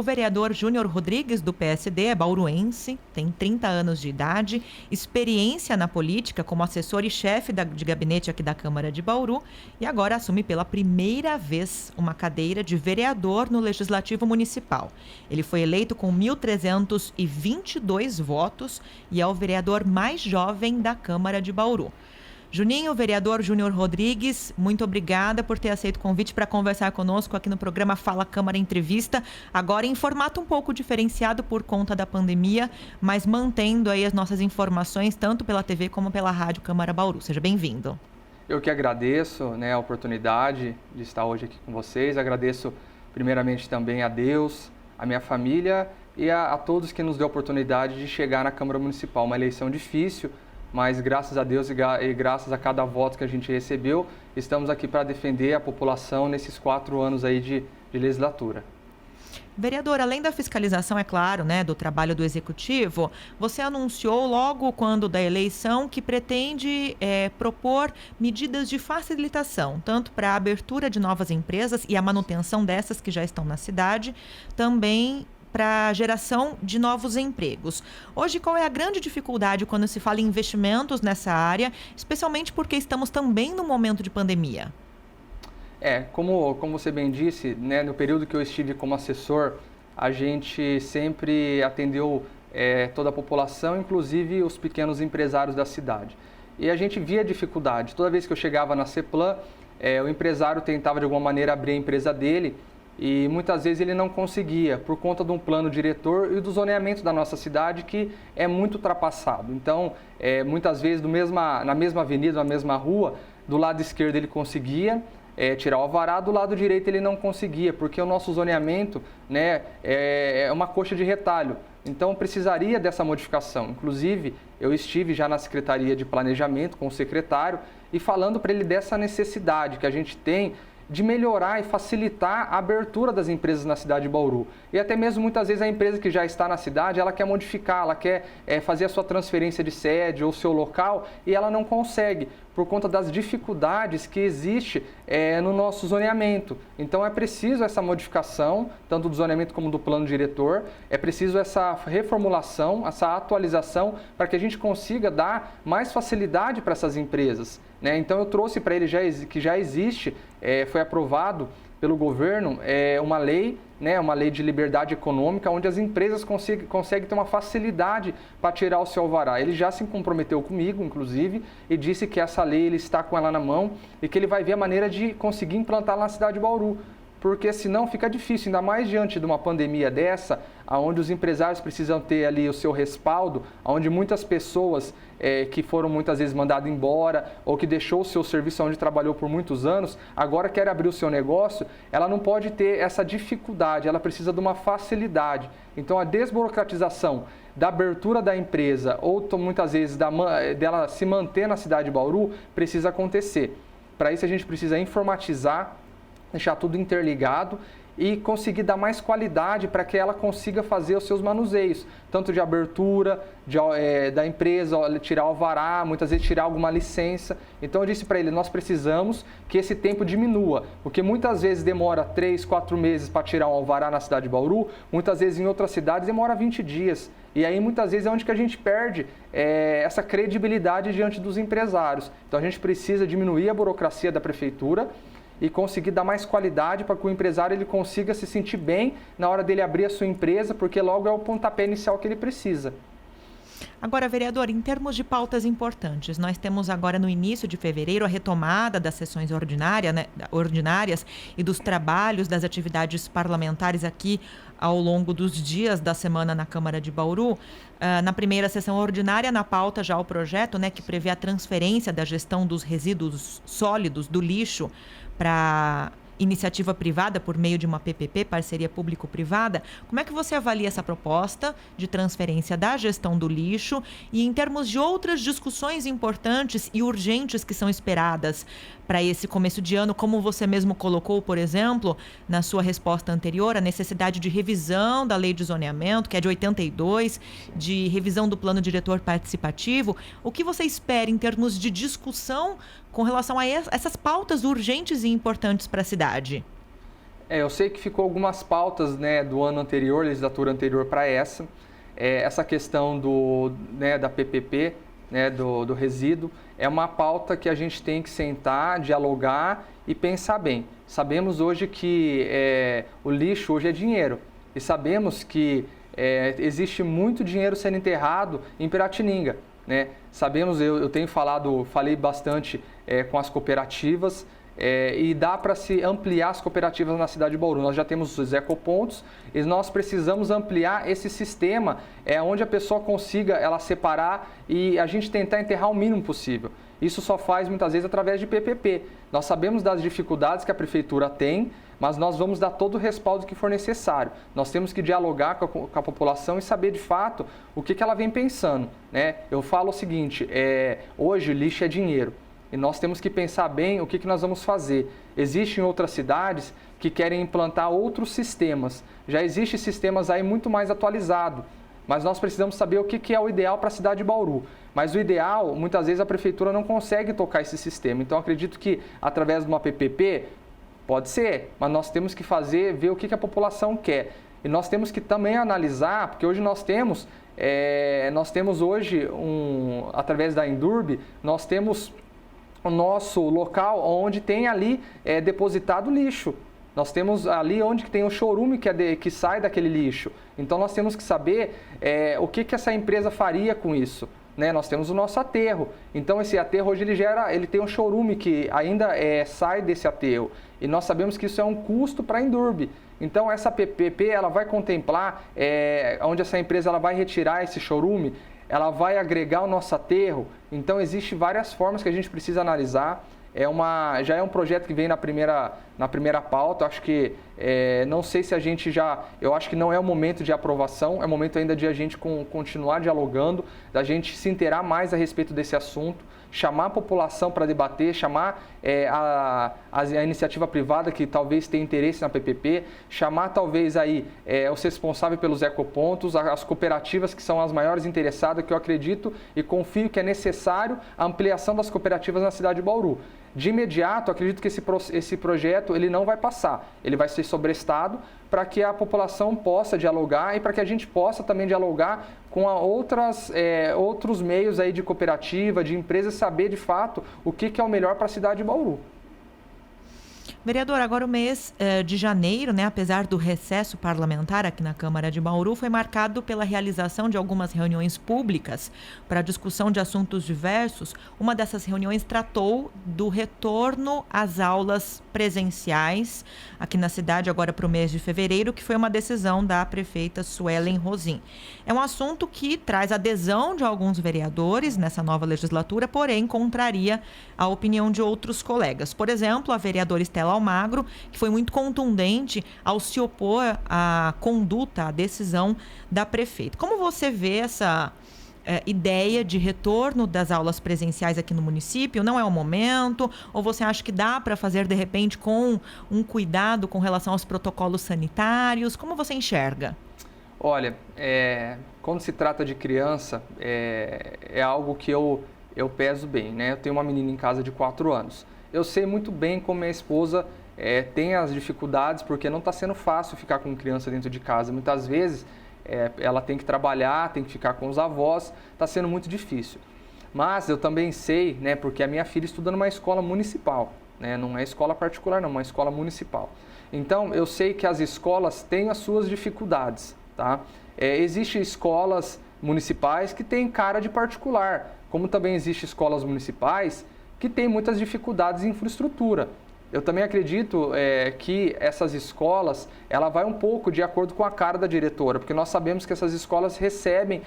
O vereador Júnior Rodrigues, do PSD, é bauruense, tem 30 anos de idade, experiência na política como assessor e chefe de gabinete aqui da Câmara de Bauru e agora assume pela primeira vez uma cadeira de vereador no Legislativo Municipal. Ele foi eleito com 1.322 votos e é o vereador mais jovem da Câmara de Bauru. Juninho, vereador Júnior Rodrigues, muito obrigada por ter aceito o convite para conversar conosco aqui no programa Fala Câmara Entrevista, agora em formato um pouco diferenciado por conta da pandemia, mas mantendo aí as nossas informações tanto pela TV como pela Rádio Câmara Bauru. Seja bem-vindo. Eu que agradeço, a oportunidade de estar hoje aqui com vocês. Agradeço primeiramente também a Deus, a minha família e a todos que nos deu a oportunidade de chegar na Câmara Municipal. Uma eleição difícil, mas graças a Deus e graças a cada voto que a gente recebeu, estamos aqui para defender a população nesses 4 anos aí de legislatura. Vereador, além da fiscalização, é claro, do trabalho do Executivo, você anunciou logo quando da eleição que pretende propor medidas de facilitação, tanto para a abertura de novas empresas e a manutenção dessas que já estão na cidade, também para a geração de novos empregos. Hoje, qual é a grande dificuldade quando se fala em investimentos nessa área, especialmente porque estamos também no momento de pandemia? Como você bem disse, no período que eu estive como assessor, a gente sempre atendeu toda a população, inclusive os pequenos empresários da cidade. E a gente via dificuldade. Toda vez que eu chegava na CEPLAN, o empresário tentava de alguma maneira abrir a empresa dele, e muitas vezes ele não conseguia, por conta de um plano diretor e do zoneamento da nossa cidade, que é muito ultrapassado. Então, muitas vezes na mesma avenida, na mesma rua, do lado esquerdo ele conseguia tirar o alvará, do lado direito ele não conseguia, porque o nosso zoneamento é uma coxa de retalho. Então, precisaria dessa modificação. Inclusive, eu estive já na Secretaria de Planejamento com o secretário e falando para ele dessa necessidade que a gente tem de melhorar e facilitar a abertura das empresas na cidade de Bauru. E até mesmo muitas vezes a empresa que já está na cidade, ela quer modificar, ela quer fazer a sua transferência de sede ou seu local e ela não consegue por conta das dificuldades que existe no nosso zoneamento. Então é preciso essa modificação, tanto do zoneamento como do plano diretor, é preciso essa reformulação, essa atualização para que a gente consiga dar mais facilidade para essas empresas. Então eu trouxe para ele que já existe, foi aprovado pelo governo uma lei de liberdade econômica, onde as empresas conseguem ter uma facilidade para tirar o seu alvará. Ele já se comprometeu comigo, inclusive, e disse que essa lei ele está com ela na mão e que ele vai ver a maneira de conseguir implantar na cidade de Bauru. Porque senão fica difícil, ainda mais diante de uma pandemia dessa, onde os empresários precisam ter ali o seu respaldo, onde muitas pessoas que foram muitas vezes mandadas embora ou que deixou o seu serviço onde trabalhou por muitos anos, agora quer abrir o seu negócio, ela não pode ter essa dificuldade, ela precisa de uma facilidade. Então a desburocratização da abertura da empresa ou muitas vezes dela se manter na cidade de Bauru precisa acontecer. Para isso a gente precisa informatizar, deixar tudo interligado e conseguir dar mais qualidade para que ela consiga fazer os seus manuseios, tanto de abertura da empresa, tirar o alvará, muitas vezes tirar alguma licença. Então eu disse para ele, nós precisamos que esse tempo diminua, porque muitas vezes demora 3, 4 meses para tirar um alvará na cidade de Bauru, muitas vezes em outras cidades demora 20 dias. E aí muitas vezes é onde que a gente perde essa credibilidade diante dos empresários. Então a gente precisa diminuir a burocracia da prefeitura e conseguir dar mais qualidade para que o empresário ele consiga se sentir bem na hora dele abrir a sua empresa, porque logo é o pontapé inicial que ele precisa. Agora, vereador, em termos de pautas importantes, nós temos agora no início de fevereiro a retomada das sessões ordinárias e dos trabalhos das atividades parlamentares aqui ao longo dos dias da semana na Câmara de Bauru. Na primeira sessão ordinária, na pauta já o projeto que prevê a transferência da gestão dos resíduos sólidos do lixo para iniciativa privada por meio de uma PPP, parceria público-privada. Como é que você avalia essa proposta de transferência da gestão do lixo e em termos de outras discussões importantes e urgentes que são esperadas para esse começo de ano, como você mesmo colocou, por exemplo, na sua resposta anterior, a necessidade de revisão da lei de zoneamento, que é de 82, de revisão do plano diretor participativo. O que você espera em termos de discussão com relação a essas pautas urgentes e importantes para a cidade? Eu sei que ficou algumas pautas, né, do ano anterior, legislatura anterior para essa. Essa questão da PPP, né, do resíduo, é uma pauta que a gente tem que sentar, dialogar e pensar bem. Sabemos hoje que o lixo hoje é dinheiro e sabemos que existe muito dinheiro sendo enterrado em Piratininga, né? Sabemos, eu falei bastante com as cooperativas, e dá para se ampliar as cooperativas na cidade de Bauru. Nós já temos os ecopontos e nós precisamos ampliar esse sistema onde a pessoa consiga ela separar e a gente tentar enterrar o mínimo possível. Isso só faz muitas vezes através de PPP. Nós sabemos das dificuldades que a prefeitura tem, mas nós vamos dar todo o respaldo que for necessário. Nós temos que dialogar com a população e saber de fato o que ela vem pensando, né? Eu falo o seguinte, hoje lixo é dinheiro. E nós temos que pensar bem o que nós vamos fazer. Existem outras cidades que querem implantar outros sistemas. Já existem sistemas aí muito mais atualizados. Mas nós precisamos saber o que é o ideal para a cidade de Bauru. Mas o ideal, muitas vezes a prefeitura não consegue tocar esse sistema. Então acredito que através de uma PPP, pode ser, mas nós temos que ver o que a população quer. E nós temos que também analisar, porque hoje nós temos hoje, através da Indurb, nós temos o nosso local onde tem ali depositado lixo. Nós temos ali onde tem o showroom que sai daquele lixo. Então nós temos que saber o que essa empresa faria com isso, né? Nós temos o nosso aterro. Então esse aterro hoje ele tem um showroom que ainda sai desse aterro. E nós sabemos que isso é um custo para a Indurb. Então essa PPP ela vai contemplar onde essa empresa ela vai retirar esse showroom, ela vai agregar o nosso aterro. Então, existem várias formas que a gente precisa analisar. Já é um projeto que vem na primeira pauta. Acho que, não sei se a gente eu acho que não é o momento de aprovação, é o momento ainda de a gente continuar dialogando, da gente se inteirar mais a respeito desse assunto, chamar a população para debater, chamar a iniciativa privada que talvez tenha interesse na PPP, chamar talvez aí os responsáveis pelos ecopontos, as cooperativas que são as maiores interessadas, que eu acredito e confio que é necessário a ampliação das cooperativas na cidade de Bauru. De imediato, acredito que esse projeto ele não vai passar, ele vai ser sobrestado para que a população possa dialogar e para que a gente possa também dialogar com outros meios aí de cooperativa, de empresas, saber de fato o que é o melhor para a cidade de Bauru. Vereador, agora o mês de janeiro, né, apesar do recesso parlamentar aqui na Câmara de Bauru, foi marcado pela realização de algumas reuniões públicas para discussão de assuntos diversos. Uma dessas reuniões tratou do retorno às aulas presenciais aqui na cidade agora para o mês de fevereiro, que foi uma decisão da prefeita Suelen Rosim. É um assunto que traz adesão de alguns vereadores nessa nova legislatura, porém contraria a opinião de outros colegas. Por exemplo, a vereadora Estela Almagro, que foi muito contundente ao se opor à conduta, à decisão da prefeita. Como você vê essa ideia de retorno das aulas presenciais aqui no município? Não é o momento? Ou você acha que dá para fazer, de repente, com um cuidado com relação aos protocolos sanitários? Como você enxerga? Olha, quando se trata de criança, é algo que eu peso bem, né? Eu tenho uma menina em casa de 4 anos. Eu sei muito bem como minha esposa tem as dificuldades, porque não está sendo fácil ficar com criança dentro de casa. Muitas vezes ela tem que trabalhar, tem que ficar com os avós, está sendo muito difícil. Mas eu também sei, né, porque a minha filha estuda numa escola municipal, né, não é escola particular não, é uma escola municipal. Então eu sei que as escolas têm as suas dificuldades, tá? Existem escolas municipais que têm cara de particular, como também existem escolas municipais que têm muitas dificuldades em infraestrutura. Eu também acredito que essas escolas, ela vai um pouco de acordo com a cara da diretora, porque nós sabemos que essas escolas recebem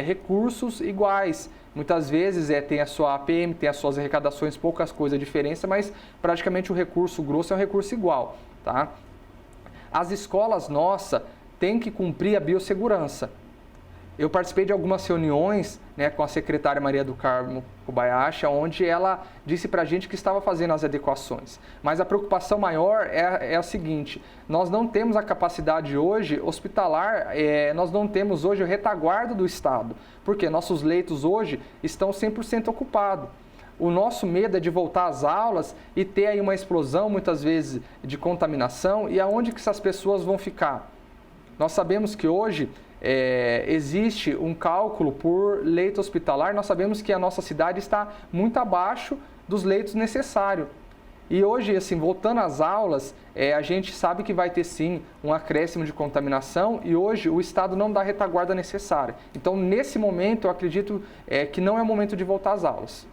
recursos iguais. Muitas vezes tem a sua APM, tem as suas arrecadações, poucas coisas a diferença, mas praticamente o recurso grosso é um recurso igual, tá? As escolas nossas têm que cumprir a biossegurança. Eu participei de algumas reuniões, né, com a secretária Maria do Carmo Kobayashi, onde ela disse para a gente que estava fazendo as adequações. Mas a preocupação maior é a seguinte: nós não temos a capacidade hoje hospitalar, nós não temos hoje o retaguarda do Estado, porque nossos leitos hoje estão 100% ocupados. O nosso medo é de voltar às aulas e ter aí uma explosão, muitas vezes, de contaminação. E aonde que essas pessoas vão ficar? Nós sabemos que hoje existe um cálculo por leito hospitalar. Nós sabemos que a nossa cidade está muito abaixo dos leitos necessários. E hoje, assim, voltando às aulas, a gente sabe que vai ter sim um acréscimo de contaminação e hoje o Estado não dá a retaguarda necessária. Então, nesse momento, eu acredito que não é o momento de voltar às aulas.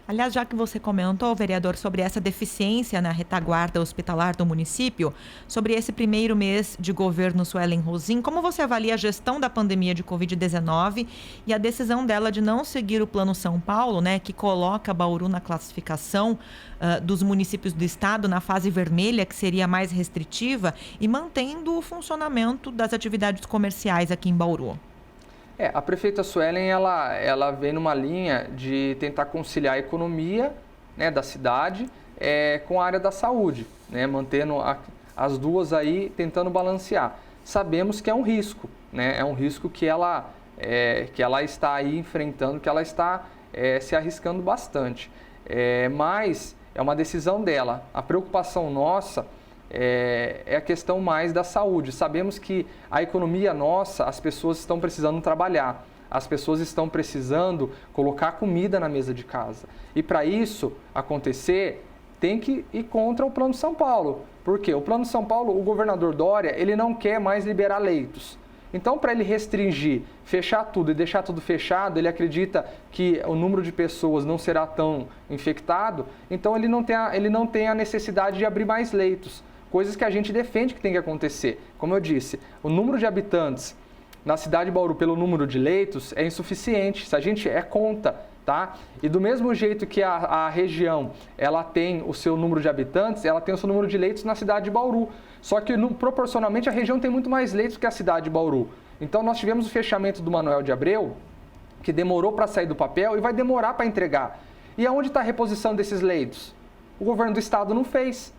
Aliás, já que você comentou, vereador, sobre essa deficiência na retaguarda hospitalar do município, sobre esse primeiro mês de governo Suelen Rosim, como você avalia a gestão da pandemia de Covid-19 e a decisão dela de não seguir o Plano São Paulo, né, que coloca Bauru na classificação dos municípios do estado na fase vermelha, que seria mais restritiva, e mantendo o funcionamento das atividades comerciais aqui em Bauru? A prefeita Suelen, ela vem numa linha de tentar conciliar a economia, né, da cidade com a área da saúde, né, mantendo as duas aí, tentando balancear. Sabemos que é um risco, né, é um risco que ela está aí enfrentando, que ela está se arriscando bastante. Mas é uma decisão dela. A preocupação nossa é a questão mais da saúde. Sabemos que a economia nossa, as pessoas estão precisando trabalhar, as pessoas estão precisando colocar comida na mesa de casa. E para isso acontecer, tem que ir contra o Plano São Paulo. Por quê? O Plano São Paulo, o governador Dória, ele não quer mais liberar leitos. Então, para ele restringir, fechar tudo e deixar tudo fechado, ele acredita que o número de pessoas não será tão infectado, então ele não tem a necessidade de abrir mais leitos. Coisas que a gente defende que tem que acontecer. Como eu disse, o número de habitantes na cidade de Bauru pelo número de leitos é insuficiente, se a gente conta, tá? E do mesmo jeito que a região ela tem o seu número de habitantes, ela tem o seu número de leitos na cidade de Bauru. Só que proporcionalmente a região tem muito mais leitos que a cidade de Bauru. Então nós tivemos o fechamento do Manoel de Abreu, que demorou para sair do papel e vai demorar para entregar. E aonde está a reposição desses leitos? O governo do estado não fez.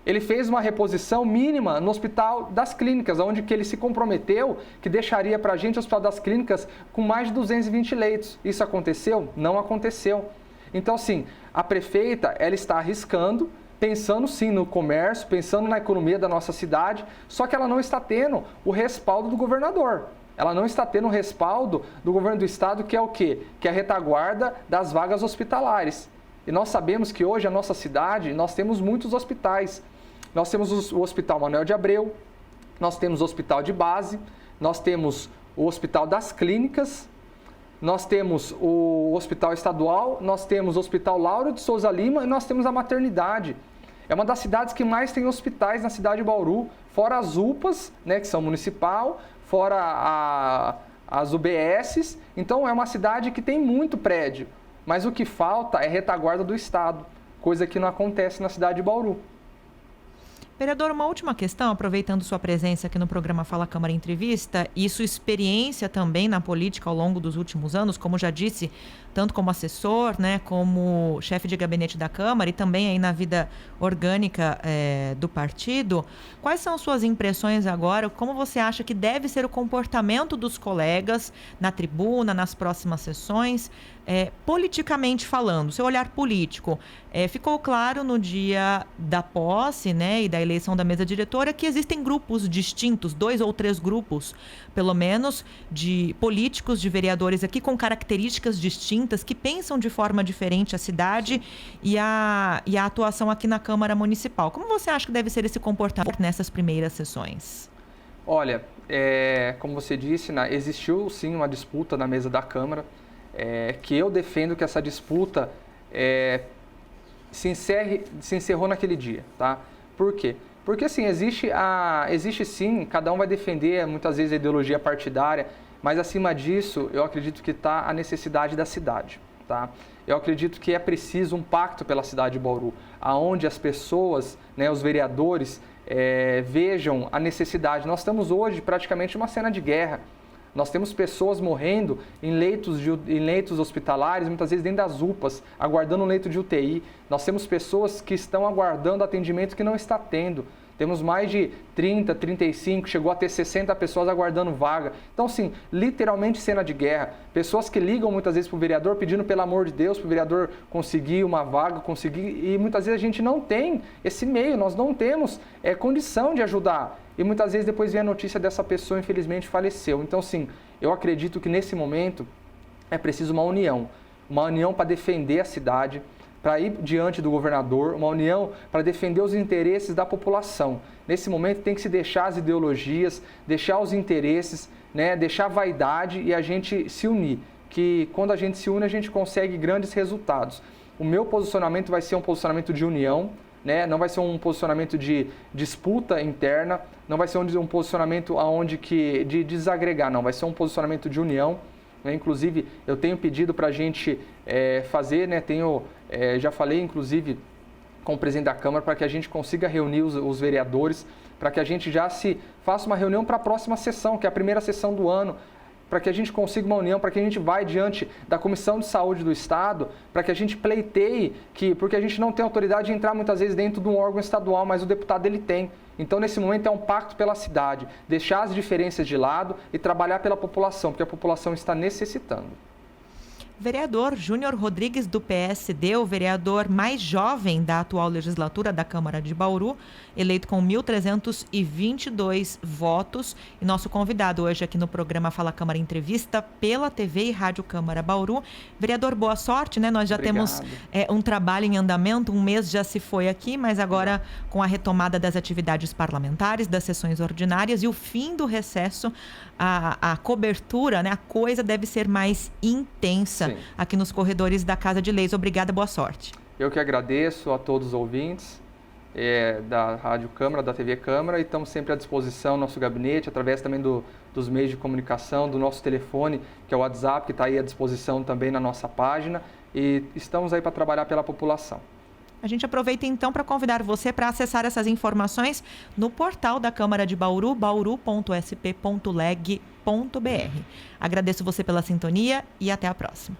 Ele fez uma reposição mínima no Hospital das Clínicas, onde que ele se comprometeu que deixaria para a gente o Hospital das Clínicas com mais de 220 leitos. Isso aconteceu? Não aconteceu. Então, sim, a prefeita ela está arriscando, pensando sim no comércio, pensando na economia da nossa cidade, só que ela não está tendo o respaldo do governador. Ela não está tendo o respaldo do governo do estado, que é o quê? Que é a retaguarda das vagas hospitalares. E nós sabemos que hoje a nossa cidade, nós temos muitos hospitais. Nós temos o Hospital Manoel de Abreu, nós temos o Hospital de Base, nós temos o Hospital das Clínicas, nós temos o Hospital Estadual, nós temos o Hospital Lauro de Souza Lima e nós temos a maternidade. É uma das cidades que mais tem hospitais na cidade de Bauru, fora as UPAs, né, que são municipal, fora as UBSs. Então é uma cidade que tem muito prédio, mas o que falta é retaguarda do Estado, coisa que não acontece na cidade de Bauru. Vereador, uma última questão, aproveitando sua presença aqui no programa Fala Câmara Entrevista e sua experiência também na política ao longo dos últimos anos, como já disse, tanto como assessor, né, como chefe de gabinete da Câmara e também aí na vida orgânica do partido, quais são suas impressões agora? Como você acha que deve ser o comportamento dos colegas na tribuna, nas próximas sessões, politicamente falando, seu olhar político? Ficou claro no dia da posse, né, e da eleição da mesa diretora que existem grupos distintos, 2 ou 3 grupos, pelo menos, de políticos, de vereadores aqui com características distintas, que pensam de forma diferente a cidade e a atuação aqui na Câmara Municipal. Como você acha que deve ser esse comportamento nessas primeiras sessões? Olha, como você disse, existiu sim uma disputa na mesa da Câmara, que eu defendo que essa disputa se encerrou naquele dia, tá? Por quê? Porque assim, existe sim, cada um vai defender muitas vezes a ideologia partidária, mas acima disso eu acredito que está a necessidade da cidade, tá? Eu acredito que é preciso um pacto pela cidade de Bauru, aonde as pessoas, né, os vereadores vejam a necessidade. Nós estamos hoje praticamente uma cena de guerra. Nós temos pessoas morrendo em leitos hospitalares, muitas vezes dentro das UPAs, aguardando um leito de UTI. Nós temos pessoas que estão aguardando atendimento que não está tendo. Temos mais de 30, 35, chegou a ter 60 pessoas aguardando vaga. Então, sim, literalmente cena de guerra. Pessoas que ligam muitas vezes para o vereador pedindo, pelo amor de Deus, para o vereador conseguir uma vaga, e muitas vezes a gente não tem esse meio, nós não temos condição de ajudar. E muitas vezes depois vem a notícia dessa pessoa, infelizmente, faleceu. Então, sim, eu acredito que nesse momento é preciso uma união para defender a cidade, para ir diante do governador, uma união para defender os interesses da população. Nesse momento tem que se deixar as ideologias, deixar os interesses, né, deixar a vaidade e a gente se unir. Que quando a gente se une, a gente consegue grandes resultados. O meu posicionamento vai ser um posicionamento de união, né? Não vai ser um posicionamento de disputa interna, não vai ser um posicionamento de desagregar, não. Vai ser um posicionamento de união. Inclusive, eu tenho pedido para a gente fazer, né? Já falei, inclusive, com o presidente da Câmara para que a gente consiga reunir os vereadores, para que a gente já se faça uma reunião para a próxima sessão, que é a primeira sessão do ano, para que a gente consiga uma união, para que a gente vá diante da Comissão de Saúde do Estado, para que a gente pleiteie, porque a gente não tem autoridade de entrar muitas vezes dentro de um órgão estadual, mas o deputado ele tem. Então, nesse momento, é um pacto pela cidade, deixar as diferenças de lado e trabalhar pela população, porque a população está necessitando. Vereador Júnior Rodrigues, do PSD, o vereador mais jovem da atual legislatura da Câmara de Bauru, eleito com 1.322 votos. E nosso convidado hoje aqui no programa Fala Câmara Entrevista pela TV e Rádio Câmara Bauru. Vereador, boa sorte, né? Nós já temos um trabalho em andamento, um mês já se foi aqui, mas agora com a retomada das atividades parlamentares, das sessões ordinárias e o fim do recesso, a cobertura, né? A coisa deve ser mais intensa. Sim. Aqui nos corredores da Casa de Leis. Obrigada, boa sorte. Eu que agradeço a todos os ouvintes da Rádio Câmara, da TV Câmara, e estamos sempre à disposição, nosso gabinete, através também dos meios de comunicação, do nosso telefone, que é o WhatsApp, que está aí à disposição também na nossa página, e estamos aí para trabalhar pela população. A gente aproveita então para convidar você para acessar essas informações no portal da Câmara de Bauru, bauru.sp.leg.br. Agradeço você pela sintonia e até a próxima.